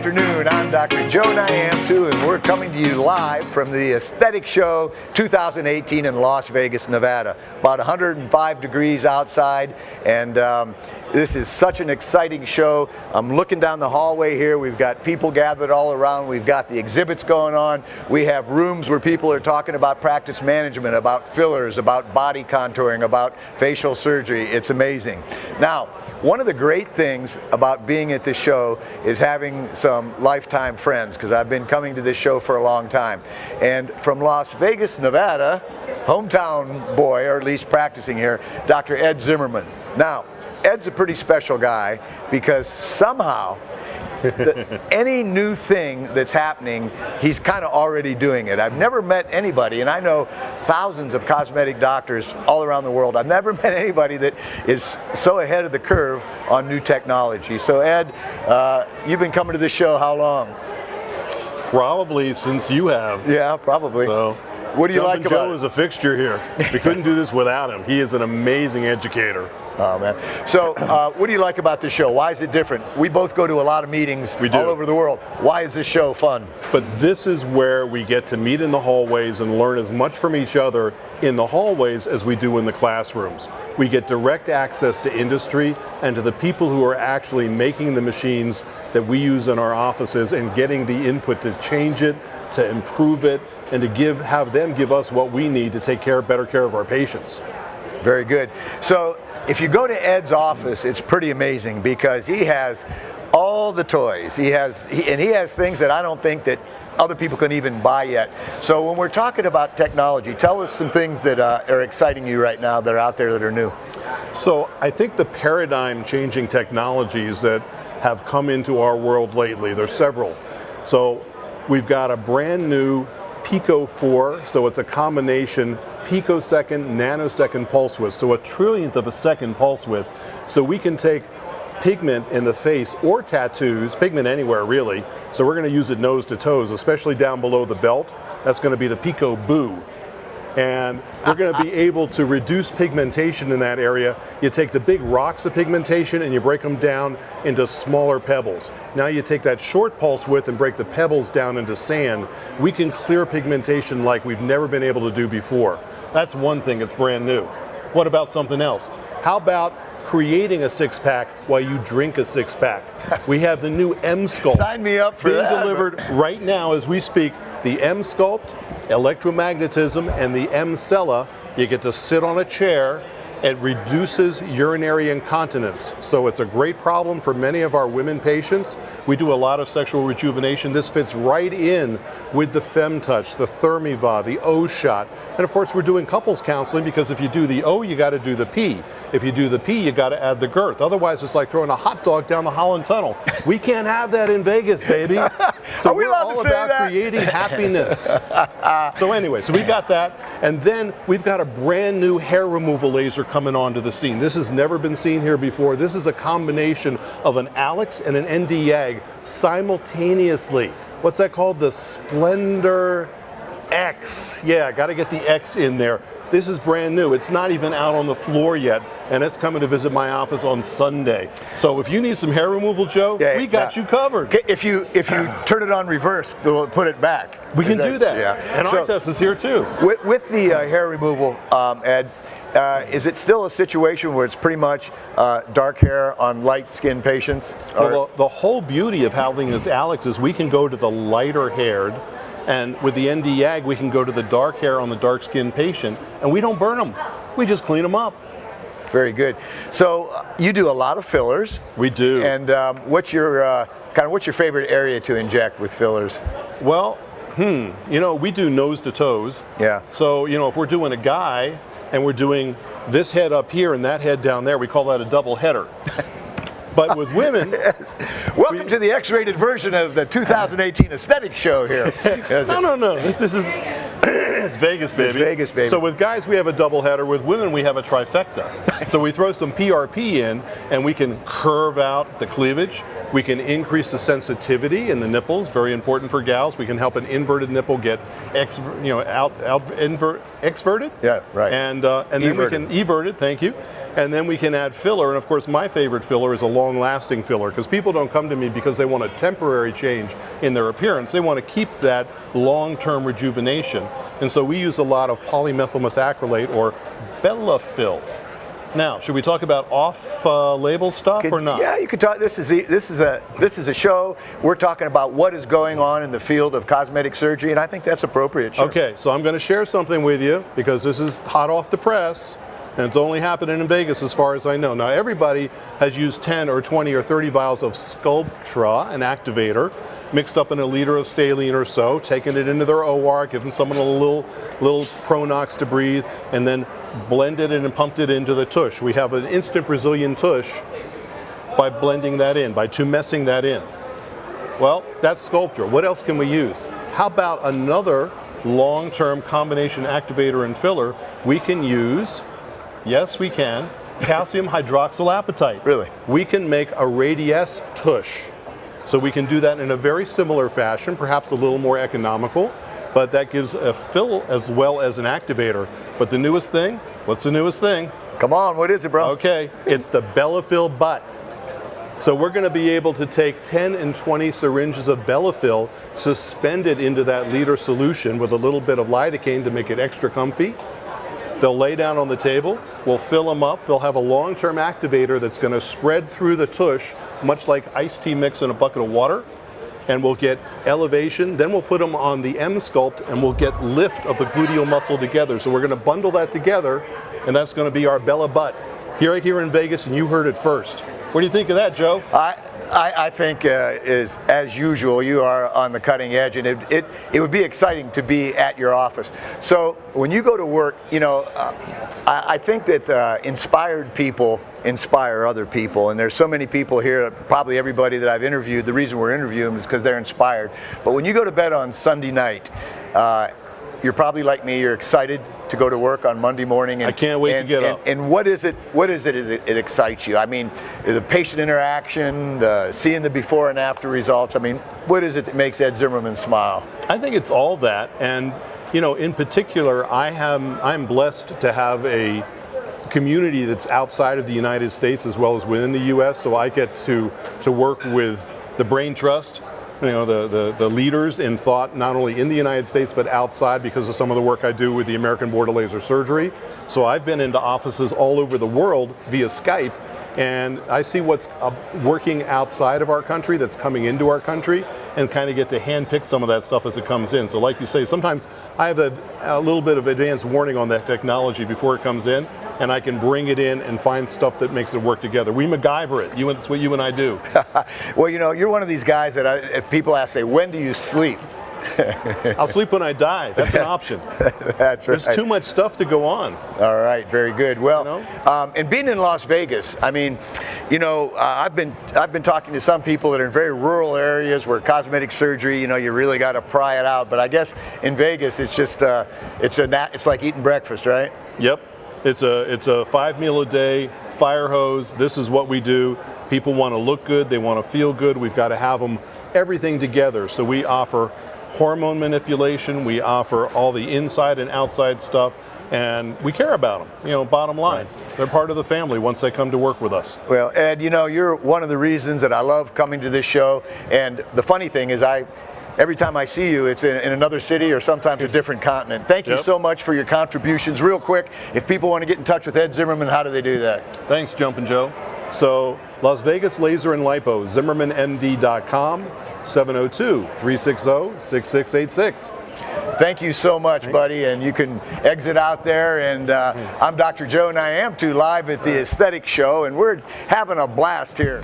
afternoon. I'm Dr. Joe Nyamtu, and we're coming to you live from the Aesthetic Show 2018 in Las Vegas, Nevada. About 105 degrees outside, and this is such an exciting show. I'm looking down the hallway here. We've got people gathered all around. We've got the exhibits going on. We have rooms where people are talking about practice management, about fillers, about body contouring, about facial surgery. It's amazing. Now, one of the great things about being at this show is having some lifetime friends, because I've been coming to this show for a long time. And from Las Vegas, Nevada, hometown boy, or at least practicing here, Dr. Ed Zimmerman. Now, Ed's a pretty special guy because somehow any new thing that's happening, he's kind of already doing it. I've never met anybody, and I know thousands of cosmetic doctors all around the world. I've never met anybody that is so ahead of the curve on new technology. So Ed, you've been coming to this show how long? Probably since you have. Yeah, probably. So, what do you like about Joe it? is a fixture here. We couldn't do this without him. He is an amazing educator. Oh, man. So what do you like about this show? Why is it different? We both go to a lot of meetings all over the world. Why is this show fun? But this is where we get to meet in the hallways and learn as much from each other in the hallways as we do in the classrooms. We get direct access to industry and to the people who are actually making the machines that we use in our offices and getting the input to change it, to improve it, and to have them give us what we need to take better care of our patients. Very good. So if you go to Ed's office, it's pretty amazing because he has all the toys. He has things that I don't think that other people can even buy yet. So when we're talking about technology, tell us some things that are exciting you right now that are out there that are new. So I think the paradigm changing technologies that have come into our world lately, there's several. So we've got a brand new Pico 4, so it's a combination picosecond, nanosecond pulse width, so a trillionth of a second pulse width. So we can take pigment in the face or tattoos, pigment anywhere really, so we're going to use it nose to toes, especially down below the belt. That's going to be the Pico Boo. And we're going to be able to reduce pigmentation in that area. You take the big rocks of pigmentation and you break them down into smaller pebbles. Now you take that short pulse width and break the pebbles down into sand. We can clear pigmentation like we've never been able to do before. That's one thing that's brand new. What about something else? How about creating a six-pack while you drink a six-pack? We have the new M-Sculpt. Sign me up for that. Being delivered right now as we speak. The M-Sculpt, electromagnetism, and the M-Cella, you get to sit on a chair. It reduces urinary incontinence. So it's a great problem for many of our women patients. We do a lot of sexual rejuvenation. This fits right in with the FemTouch, the Thermiva, the O-Shot. And of course, we're doing couples counseling because if you do the O, you got to do the P. If you do the P, you got to add the girth. Otherwise, it's like throwing a hot dog down the Holland Tunnel. We can't have that in Vegas, baby. So we're all about creating happiness. So anyway, so we got that. And then we've got a brand new hair removal laser coming onto the scene. This has never been seen here before. This is a combination of an Alex and an ND-YAG simultaneously. What's that called? The Splendor X. Yeah, got to get the X in there. This is brand new. It's not even out on the floor yet, and it's coming to visit my office on Sunday. So if you need some hair removal, Joe, we got you covered. If you turn it on reverse, it'll put it back. We can do that. Yeah. And our test is here too. With the hair removal, Ed, is it still a situation where it's pretty much dark hair on light-skinned patients? Well, the whole beauty of having this Alex is we can go to the lighter haired, and with the ND-YAG, we can go to the dark hair on the dark-skinned patient, and we don't burn them. We just clean them up. Very good. So you do a lot of fillers. We do. And what's your favorite area to inject with fillers? Well, we do nose to toes. Yeah. So, if we're doing a guy and we're doing this head up here and that head down there, we call that a double header. But with women... Yes. Welcome to the X-rated version of the 2018 Aesthetic Show here. No. This is... It's Vegas, baby. It's Vegas, baby. So with guys, we have a double header. With women, we have a trifecta. So we throw some PRP in, and we can curve out the cleavage. We can increase the sensitivity in the nipples, very important for gals. We can help an inverted nipple get exverted. Yeah, right. And then we can everted, thank you. And then we can add filler, and of course my favorite filler is a long-lasting filler, because people don't come to me because they want a temporary change in their appearance. They want to keep that long-term rejuvenation. And so we use a lot of polymethyl methacrylate, or Belafil. Now, should we talk about off-label stuff or not? Yeah, you can talk. This is a show. We're talking about what is going on in the field of cosmetic surgery, and I think that's appropriate. Sure. Okay, so I'm going to share something with you, because this is hot off the press. And it's only happening in Vegas as far as I know. Now everybody has used 10 or 20 or 30 vials of Sculptra, an activator, mixed up in a liter of saline or so, taken it into their OR, given someone a little Pronox to breathe, and then blended it and pumped it into the tush. We have an instant Brazilian tush by blending that in, by tumescing that in. Well, that's Sculptra. What else can we use? How about another long-term combination activator and filler? We can use, yes, we can, calcium hydroxylapatite. Really? We can make a Radiesse tush. So we can do that in a very similar fashion, perhaps a little more economical, but that gives a fill as well as an activator. But the newest thing, what's the newest thing? Come on, what is it, bro? Okay, it's the Belafil butt. So we're going to be able to take 10 and 20 syringes of Belafil, suspend it into that liter solution with a little bit of lidocaine to make it extra comfy. They'll lay down on the table, we'll fill them up, they'll have a long-term activator that's going to spread through the tush, much like iced tea mix in a bucket of water, and we'll get elevation. Then we'll put them on the M-Sculpt, and we'll get lift of the gluteal muscle together. So we're going to bundle that together, and that's going to be our Bella butt. Right here in Vegas, and you heard it first. What do you think of that, Joe? I think, as usual, you are on the cutting edge, and it would be exciting to be at your office. So when you go to work, you know, I think that inspired people inspire other people, and there's so many people here, probably everybody that I've interviewed, the reason we're interviewing them is because they're inspired. But when you go to bed on Sunday night, you're probably like me, you're excited to go to work on Monday morning. And, I can't wait to get up. And what is it that excites you? I mean, the patient interaction, seeing the before and after results. I mean, what is it that makes Ed Zimmerman smile? I think it's all that. And, you know, in particular, I'm blessed to have a community that's outside of the United States as well as within the U.S. So I get to work with the Brain Trust, you know, the leaders in thought, not only in the United States, but outside, because of some of the work I do with the American Board of Laser Surgery. So I've been into offices all over the world via Skype, and I see what's working outside of our country that's coming into our country, and kind of get to handpick some of that stuff as it comes in. So like you say, sometimes I have a little bit of advance warning on that technology before it comes in, and I can bring it in and find stuff that makes it work together. We MacGyver it. That's what you and I do. Well, you know, you're one of these guys that if people ask, say, when do you sleep? I'll sleep when I die. That's an option. That's right. There's too much stuff to go on. All right, very good. Well, You know? And being in Las Vegas, I mean, you know, I've been talking to some people that are in very rural areas where cosmetic surgery, you know, you really got to pry it out. But I guess in Vegas, it's just it's like eating breakfast, right? Yep. It's a 5 meal a day fire hose. This is what we do. People want to look good. They want to feel good. We've got to have them everything together. So we offer hormone manipulation. We offer all the inside and outside stuff, and we care about them. You know, bottom line, they're part of the family once they come to work with us. Well, Ed, you know, you're one of the reasons that I love coming to this show. And the funny thing is, every time I see you, it's in another city or sometimes a different continent. Thank you so much for your contributions. Real quick, if people want to get in touch with Ed Zimmerman, how do they do that? Thanks, Jumpin' Joe. So, Las Vegas Laser and Lipo, ZimmermanMD.com, 702-360-6686. Thank you so much, buddy, and you can exit out there. And I'm Dr. Joe Nyamtu, live at the Aesthetic Show, and we're having a blast here.